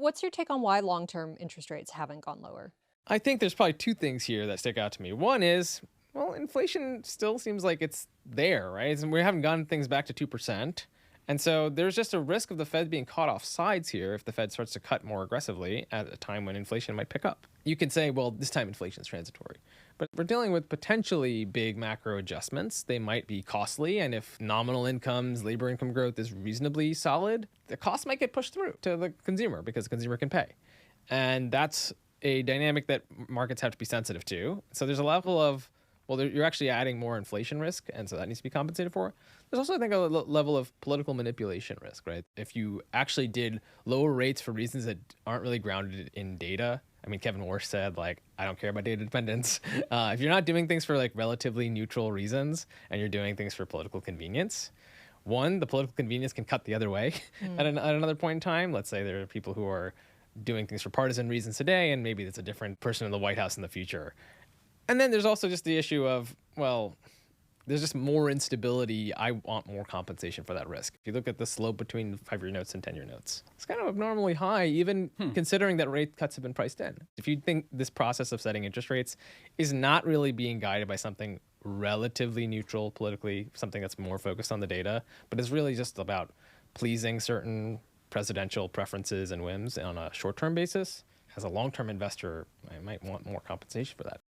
what's your take on why long-term interest rates haven't gone lower? I think there's probably two things here that stick out to me. One is, well, inflation still seems like it's there, right? And we haven't gotten things back to 2%. And so there's just a risk of the Fed being caught off sides here if the Fed starts to cut more aggressively at a time when inflation might pick up. You can say, well, this time inflation is transitory. But we're dealing with potentially big macro adjustments. They might be costly. And if nominal incomes, labor income growth is reasonably solid, the cost might get pushed through to the consumer because the consumer can pay. And that's a dynamic that markets have to be sensitive to. So there's a level of, well, you're actually adding more inflation risk, and so that needs to be compensated for. There's also, I think, a level of political manipulation risk, right? If you actually did lower rates for reasons that aren't really grounded in data, I mean, Kevin Warsh said, like, I don't care about data dependence. If you're not doing things for like relatively neutral reasons and you're doing things for political convenience, one, the political convenience can cut the other way at another point in time. Let's say there are people who are doing things for partisan reasons today, and maybe it's a different person in the White House in the future. And then there's also just the issue of, well, there's just more instability. I want more compensation for that risk. If you look at the slope between 5-year notes and 10-year notes, it's kind of abnormally high, even considering that rate cuts have been priced in. If you think this process of setting interest rates is not really being guided by something relatively neutral politically, something that's more focused on the data, but is really just about pleasing certain presidential preferences and whims on a short-term basis, as a long-term investor, I might want more compensation for that.